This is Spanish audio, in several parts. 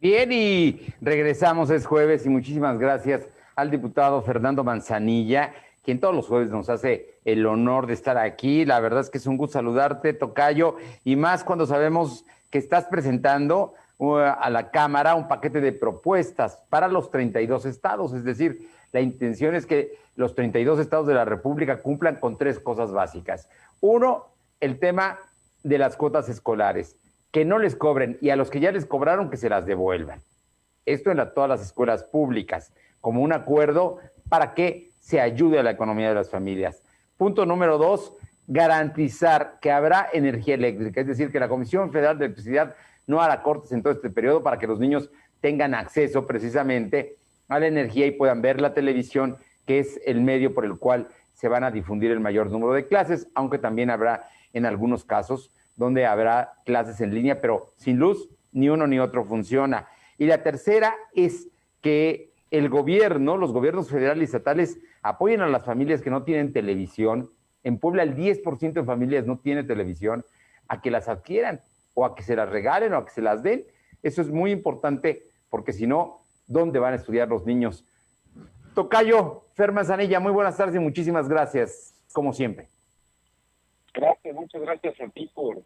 Bien, y regresamos, es jueves, y muchísimas gracias al diputado Fernando Manzanilla, quien todos los jueves nos hace el honor de estar aquí. La verdad es que es un gusto saludarte, tocayo, y más cuando sabemos que estás presentando a la Cámara un paquete de propuestas para los 32 estados, es decir, la intención es que los 32 estados de la República cumplan con tres cosas básicas. Uno, el tema de las cuotas escolares, que no les cobren, y a los que ya les cobraron que se las devuelvan. Esto en todas las escuelas públicas, como un acuerdo para que se ayude a la economía de las familias. Punto número 2, garantizar que habrá energía eléctrica, es decir, que la Comisión Federal de Electricidad no hará cortes en todo este periodo para que los niños tengan acceso precisamente a la energía y puedan ver la televisión, que es el medio por el cual se van a difundir el mayor número de clases, aunque también habrá en algunos casos donde habrá clases en línea, pero sin luz ni uno ni otro funciona. Y la tercera es que el gobierno, los gobiernos federales y estatales apoyen a las familias que no tienen televisión. En Puebla el 10% de familias no tiene televisión, a que las adquieran o a que se las regalen o a que se las den. Eso es muy importante porque si no, ¿dónde van a estudiar los niños? Tocayo, Fer Manzanilla, muy buenas tardes y muchísimas gracias, como siempre. Gracias, muchas gracias a ti por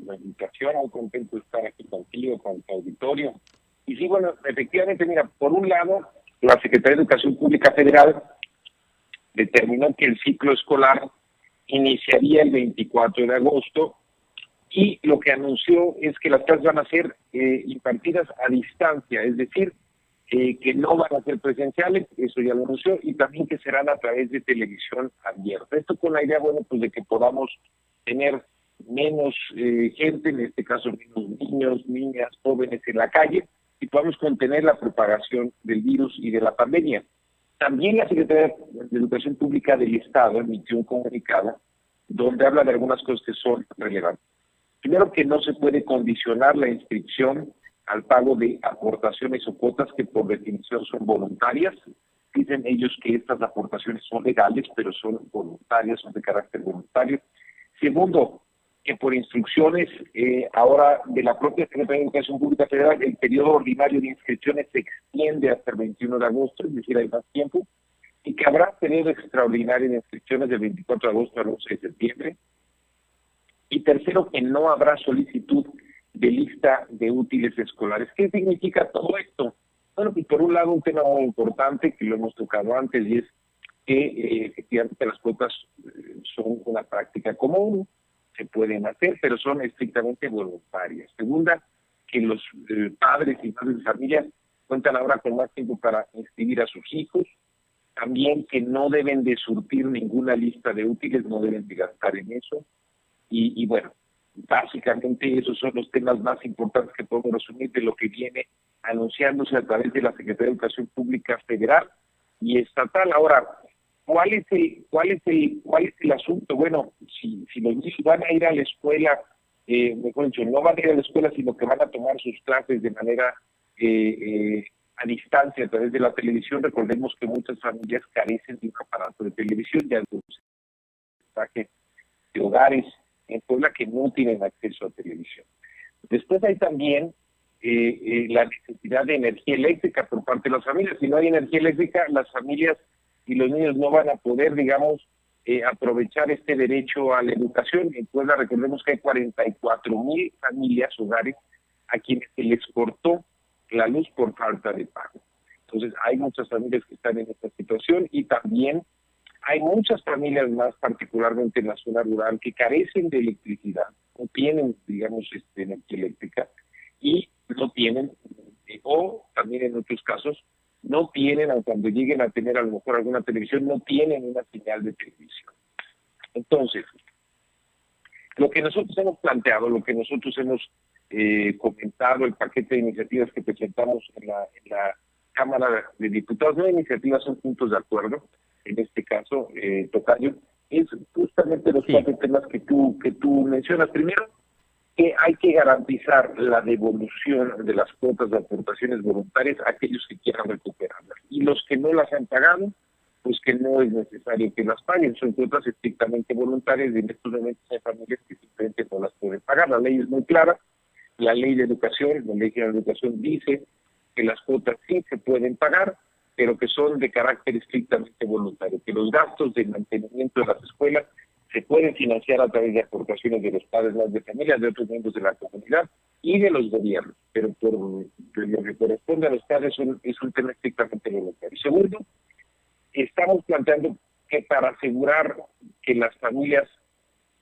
la invitación. Muy contento de estar aquí contigo, con tu auditorio. Y sí, bueno, efectivamente, mira, por un lado, la Secretaría de Educación Pública Federal determinó que el ciclo escolar iniciaría el 24 de agosto y lo que anunció es que las clases van a ser impartidas a distancia, es decir, que no van a ser presenciales, eso ya lo anunció, y también que serán a través de televisión abierta. Esto con la idea, bueno, pues de que podamos tener menos gente, en este caso menos niños, niñas, jóvenes en la calle, y podamos contener la propagación del virus y de la pandemia. También la Secretaría de Educación Pública del Estado emitió un comunicado donde habla de algunas cosas que son relevantes. Primero, que no se puede condicionar la inscripción al pago de aportaciones o cuotas que por definición son voluntarias. Dicen ellos que estas aportaciones son legales, pero son voluntarias, son de carácter voluntario. Segundo, que por instrucciones ahora de la propia Secretaría de Educación Pública Federal, el periodo ordinario de inscripciones se extiende hasta el 21 de agosto, es decir, hay más tiempo, y que habrá periodo extraordinario de inscripciones del 24 de agosto al 11 de septiembre. Y tercero, que no habrá solicitud de lista de útiles escolares. ¿Qué significa todo esto? Bueno, pues por un lado un tema muy importante que lo hemos tocado antes y es que efectivamente las cuotas son una práctica común, se pueden hacer, pero son estrictamente voluntarias. Segunda, que los padres y madres de familia cuentan ahora con más tiempo para inscribir a sus hijos. También que no deben de surtir ninguna lista de útiles, no deben de gastar en eso. Y bueno, básicamente esos son los temas más importantes que podemos resumir de lo que viene anunciándose a través de la Secretaría de Educación Pública Federal y estatal. Ahora, ¿cuál es el asunto? Bueno, si los niños van a ir a la escuela, mejor dicho, no van a ir a la escuela, sino que van a tomar sus clases de manera a distancia a través de la televisión. Recordemos que muchas familias carecen de un aparato de televisión, ya de hogares en Puebla que no tienen acceso a televisión. Después hay también la necesidad de energía eléctrica por parte de las familias. Si no hay energía eléctrica, las familias y los niños no van a poder, digamos, aprovechar este derecho a la educación. En Puebla recordemos que hay 44,000 familias, hogares, a quienes se les cortó la luz por falta de pago. Entonces hay muchas familias que están en esta situación y también hay muchas familias más, particularmente en la zona rural, que carecen de electricidad, no tienen, digamos, energía eléctrica y no tienen, o también en otros casos, no tienen, aunque cuando lleguen a tener a lo mejor alguna televisión, no tienen una señal de televisión. Entonces, lo que nosotros hemos planteado, lo que nosotros hemos comentado, el paquete de iniciativas que presentamos en la Cámara de Diputados, no iniciativas, son puntos de acuerdo, en este caso, tocayo, es justamente los cuatro temas que tú mencionas. Primero, que hay que garantizar la devolución de las cuotas de aportaciones voluntarias a aquellos que quieran recuperarlas. Y los que no las han pagado, pues que no es necesario que las paguen. Son cuotas estrictamente voluntarias y en estos momentos hay familias que simplemente no las pueden pagar. La ley es muy clara. la ley de educación, la ley de educación dice que las cuotas sí se pueden pagar, pero que son de carácter estrictamente voluntario, que los gastos de mantenimiento de las escuelas se pueden financiar a través de aportaciones de los padres, las de familia, de otros miembros de la comunidad y de los gobiernos, pero por lo que corresponde a los padres es un tema estrictamente voluntario. Segundo, estamos planteando que para asegurar que las familias,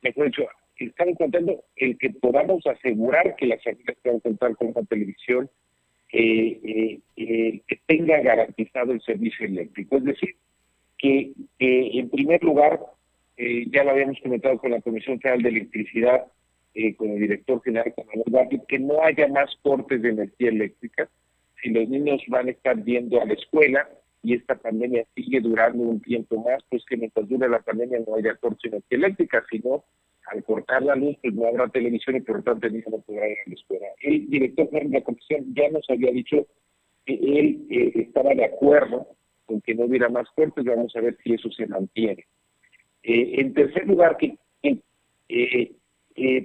mejor dicho, estamos planteando el que podamos asegurar que las familias puedan contar con una televisión que tenga garantizado el servicio eléctrico. Es decir, que en primer lugar, ya lo habíamos comentado con la Comisión Federal de Electricidad, con el director general, con Manuel Bartlett, que no haya más cortes de energía eléctrica. Si los niños van a estar yendo a la escuela y esta pandemia sigue durando un tiempo más, pues que mientras dure la pandemia no haya cortes de energía eléctrica, sino al cortar la luz, pues no habrá televisión y por lo tanto el niño no podrá ir a la escuela. El director general de la Comisión ya nos había dicho que él estaba de acuerdo con que no hubiera más cortes. Vamos a ver si eso se mantiene. En tercer lugar,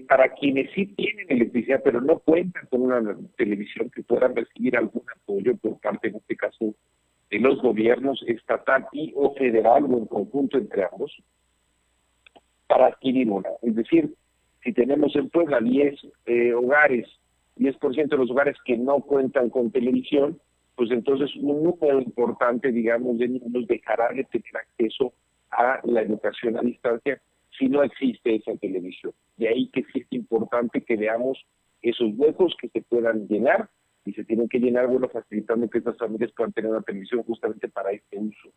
para quienes sí tienen electricidad pero no cuentan con una televisión, que puedan recibir algún apoyo por parte, en este caso, de los gobiernos estatal y o federal o en conjunto entre ambos, para adquirir una. Es decir, si tenemos en Puebla 10 hogares, 10% de los hogares que no cuentan con televisión, pues entonces un número importante, digamos, de niños dejará de tener acceso a la educación a distancia si no existe esa televisión. De ahí que sí es importante que veamos esos huecos que se puedan llenar, y se tienen que llenar, bueno, facilitando que estas familias puedan tener una televisión justamente para este uso.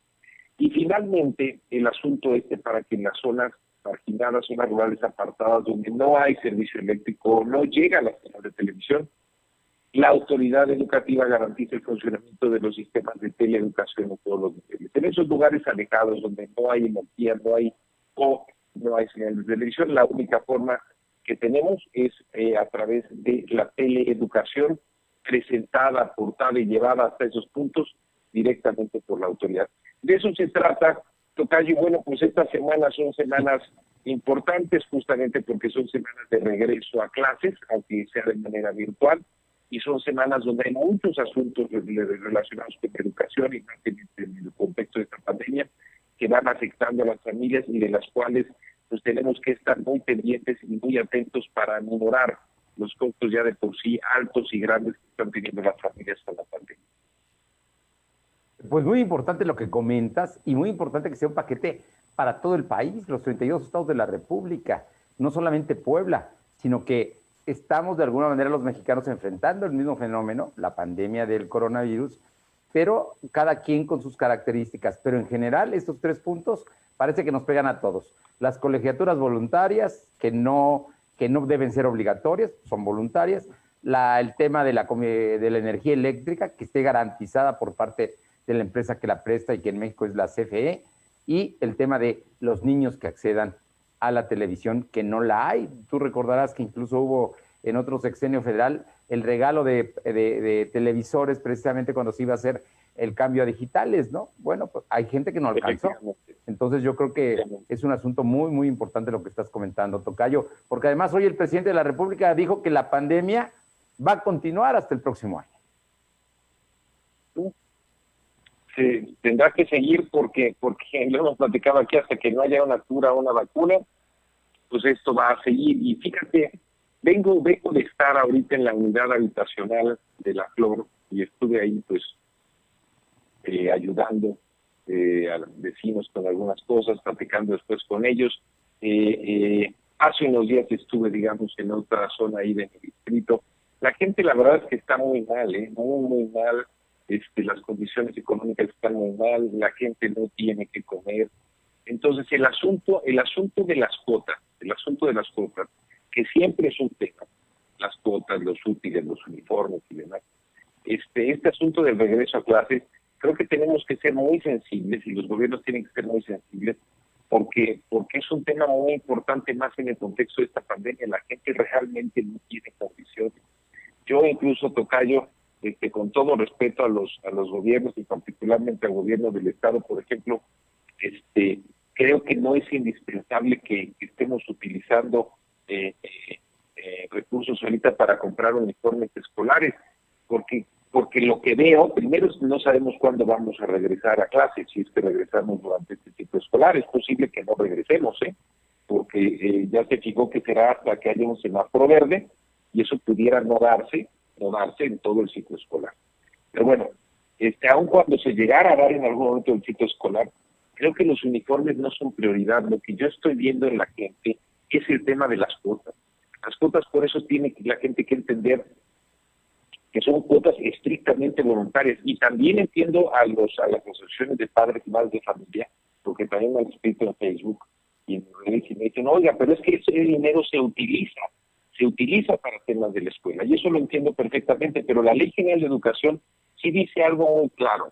Y finalmente, el asunto para que en las zonas marginadas, zonas rurales apartadas, donde no hay servicio eléctrico, no llega la señal de televisión, la autoridad educativa garantiza el funcionamiento de los sistemas de teleeducación en todos los niveles. En esos lugares alejados donde no hay energía, no hay señal de televisión, la única forma que tenemos es a través de la teleeducación presentada, aportada y llevada hasta esos puntos directamente por la autoridad. De eso se trata, tocayo. Bueno, pues estas semanas son semanas importantes justamente porque son semanas de regreso a clases, aunque sea de manera virtual, y son semanas donde hay muchos asuntos relacionados con la educación y más en el contexto de esta pandemia que van afectando a las familias y de las cuales pues tenemos que estar muy pendientes y muy atentos para minorar los costos ya de por sí altos y grandes que están teniendo las familias con la pandemia. Pues muy importante lo que comentas y muy importante que sea un paquete para todo el país, los 32 estados de la República, no solamente Puebla, sino que estamos de alguna manera los mexicanos enfrentando el mismo fenómeno, la pandemia del coronavirus, pero cada quien con sus características. Pero en general estos 3 puntos parece que nos pegan a todos. Las colegiaturas voluntarias, que no deben ser obligatorias, son voluntarias. El tema de la energía eléctrica, que esté garantizada por parte de la empresa que la presta y que en México es la CFE, y el tema de los niños que accedan a la televisión, que no la hay. Tú recordarás que incluso hubo en otro sexenio federal el regalo de televisores precisamente cuando se iba a hacer el cambio a digitales, ¿no? Bueno, pues hay gente que no alcanzó. Entonces yo creo que es un asunto muy, muy importante lo que estás comentando, tocayo, porque además hoy el presidente de la República dijo que la pandemia va a continuar hasta el próximo año. Se tendrá que seguir porque lo hemos platicado aquí, hasta que no haya una cura o una vacuna, pues esto va a seguir. Y fíjate, vengo de estar ahorita en la unidad habitacional de la Flor y estuve ahí pues ayudando a los vecinos con algunas cosas, platicando después con ellos. Hace unos días estuve, digamos, en otra zona ahí de mi distrito. La gente, la verdad es que está muy mal, muy mal. Las condiciones económicas están muy mal, la gente no tiene que comer. Entonces el asunto de las cuotas, que siempre es un tema, las cuotas, los útiles, los uniformes y demás. Este asunto del regreso a clases, creo que tenemos que ser muy sensibles y los gobiernos tienen que ser muy sensibles porque es un tema muy importante más en el contexto de esta pandemia. La gente realmente no tiene condiciones. Yo incluso, tocayo, con todo respeto a los gobiernos y particularmente al gobierno del estado, por ejemplo, creo que no es indispensable que estemos utilizando recursos ahorita para comprar uniformes escolares, porque lo que veo, primero no sabemos cuándo vamos a regresar a clases, si es que regresamos durante este ciclo escolar, es posible que no regresemos, porque ya se fijó que será hasta que haya un semáforo verde, y eso pudiera no darse en todo el ciclo escolar. Pero bueno, aun cuando se llegara a dar en algún momento del ciclo escolar, creo que los uniformes no son prioridad. Lo que yo estoy viendo en la gente es el tema de las cuotas. Las cuotas, por eso tiene la gente que entender que son cuotas estrictamente voluntarias. Y también entiendo a las asociaciones de padres y madres de familia, porque también me han escrito en Facebook y en redes y me dicen, oiga, pero es que ese dinero se utiliza para temas de la escuela. Y eso lo entiendo perfectamente, pero la Ley General de Educación sí dice algo muy claro.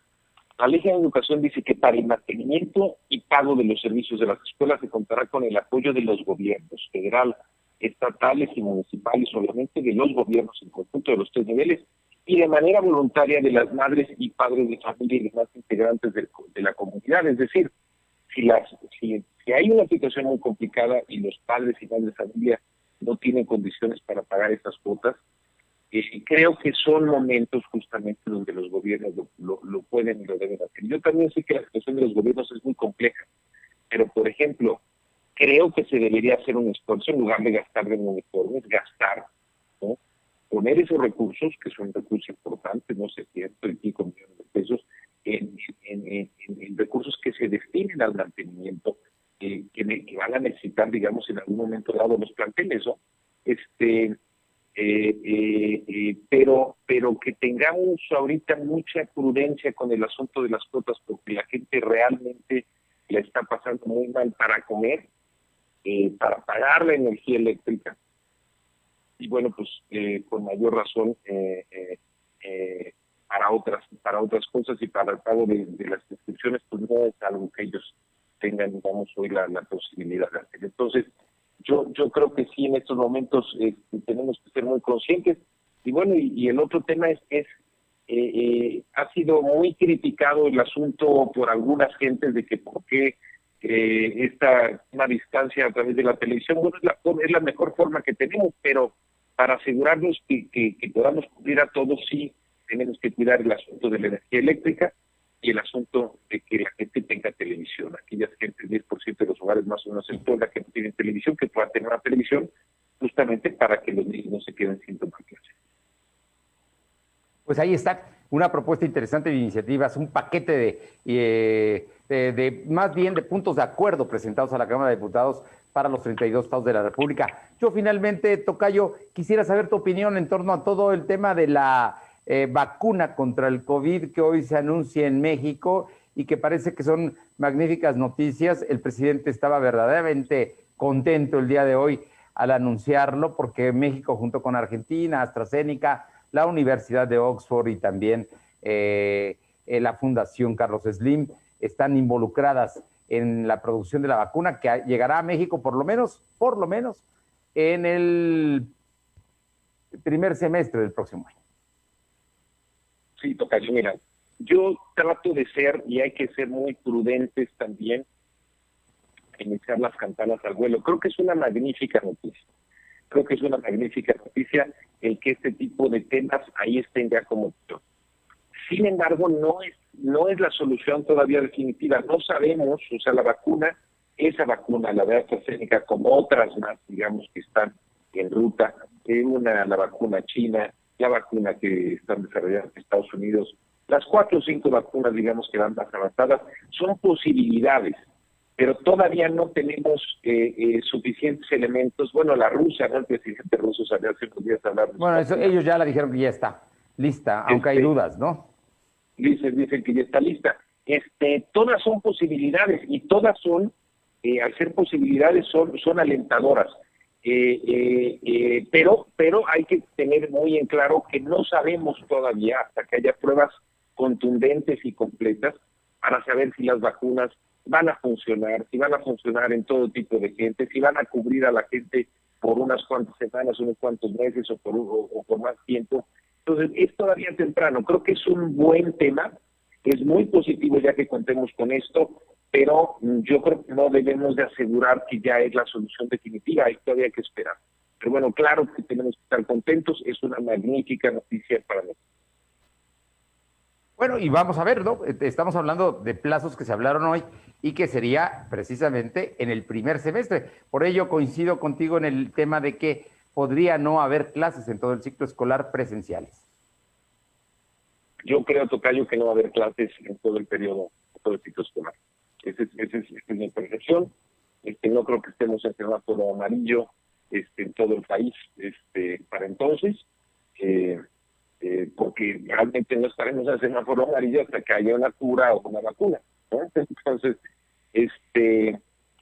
La Ley General de Educación dice que para el mantenimiento y pago de los servicios de las escuelas se contará con el apoyo de los gobiernos, federal, estatales y municipales, solamente de los gobiernos en conjunto de los 3 niveles, y de manera voluntaria de las madres y padres de familia y demás integrantes de la comunidad. Es decir, si hay una situación muy complicada y los padres y madres de familia no tienen condiciones para pagar esas cuotas, creo que son momentos justamente donde los gobiernos lo pueden y lo deben hacer. Yo también sé que la situación de los gobiernos es muy compleja, pero por ejemplo, creo que se debería hacer un esfuerzo en lugar de gastar en uniformes, ¿no? Poner esos recursos, que son recursos importantes, no sé, 105 millones de pesos, en recursos que se destinen al mantenimiento, que van a necesitar, digamos, en algún momento dado los planteles, ¿no? Pero que tengamos ahorita mucha prudencia con el asunto de las cuotas, porque la gente realmente la está pasando muy mal para comer, para pagar la energía eléctrica, y bueno, pues con mayor razón para otras cosas, y para el pago de las inscripciones, pues no es algo que ellos tengan, digamos, hoy la posibilidad de hacer. Entonces, yo creo que sí, en estos momentos tenemos que ser muy conscientes. Y bueno, y el otro tema es ha sido muy criticado el asunto por algunas gentes de que por qué una distancia a través de la televisión. Bueno, es la mejor forma que tenemos, pero para asegurarnos que podamos cubrir a todos, sí tenemos que cuidar el asunto de la energía eléctrica y el asunto de que la gente tenga televisión. Aquellas gentes, 10% de los hogares más o menos en Puebla que no tienen televisión, que puedan tener una televisión, justamente para que los niños no se queden sin tomar clases. Pues ahí está una propuesta interesante de iniciativas, un paquete de más bien de puntos de acuerdo presentados a la Cámara de Diputados para los 32 estados de la República. Yo finalmente, Tocayo, quisiera saber tu opinión en torno a todo el tema de la vacuna contra el COVID que hoy se anuncia en México y que parece que son magníficas noticias. El presidente estaba verdaderamente contento el día de hoy al anunciarlo, porque México, junto con Argentina, AstraZeneca, la Universidad de Oxford y también la Fundación Carlos Slim están involucradas en la producción de la vacuna que llegará a México por lo menos en el primer semestre del próximo año. Sí, Tocayo, mira, yo trato de ser, y hay que ser muy prudentes también, en echar las campanas al vuelo. Creo que es una magnífica noticia. El que este tipo de temas ahí estén ya como opción. Sin embargo, no es la solución todavía definitiva. No sabemos, o sea, esa vacuna, la de AstraZeneca, como otras más, digamos, que están en ruta, la vacuna china, la vacuna que están desarrollando en Estados Unidos, las 4 o 5 vacunas, digamos, que van más avanzadas, son posibilidades, pero todavía no tenemos suficientes elementos. Bueno, la rusa, ¿no? El presidente ruso salió hace unos días a hablar. Bueno, ellos ya la dijeron que ya está lista, aunque hay dudas, ¿no? Dicen que ya está lista. Todas son posibilidades, y todas son, al ser posibilidades, son alentadoras. Pero hay que tener muy en claro que no sabemos todavía, hasta que haya pruebas contundentes y completas, para saber si las vacunas van a funcionar, si van a funcionar en todo tipo de gente, si van a cubrir a la gente por unas cuantas semanas, unos cuantos meses o por más tiempo. Entonces, es todavía temprano. Creo que es un buen tema, es muy positivo ya que contemos con esto, pero yo creo que no debemos de asegurar que ya es la solución definitiva, hay todavía que esperar. Pero bueno, claro que tenemos que estar contentos, es una magnífica noticia para nosotros. Bueno, y vamos a ver, ¿no? Estamos hablando de plazos que se hablaron hoy y que sería precisamente en el primer semestre. Por ello coincido contigo en el tema de que podría no haber clases en todo el ciclo escolar presenciales. Yo creo, tocayo, que no va a haber clases en todo el periodo, en todo el ciclo escolar. Esa es mi percepción. No creo que estemos en semáforo amarillo en todo el país para entonces, porque realmente no estaremos en semáforo amarillo hasta que haya una cura o una vacuna, ¿no? Entonces,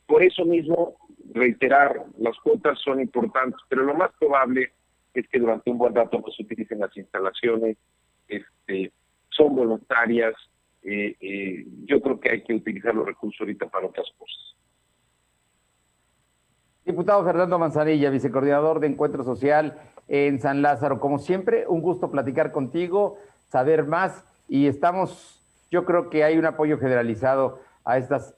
por eso mismo, reiterar, las cuotas son importantes, pero lo más probable es que durante un buen rato no se utilicen las instalaciones, son voluntarias. Yo creo que hay que utilizar los recursos ahorita para otras cosas. Diputado Fernando Manzanilla, vicecoordinador de Encuentro Social en San Lázaro. Como siempre, un gusto platicar contigo, saber más y yo creo que hay un apoyo generalizado a estos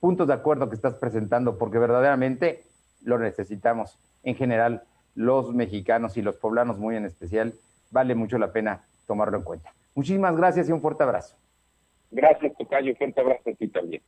puntos de acuerdo que estás presentando, porque verdaderamente lo necesitamos en general, los mexicanos y los poblanos muy en especial, vale mucho la pena tomarlo en cuenta. Muchísimas gracias y un fuerte abrazo. Gracias, tocayo, fuerte abrazo a ti también.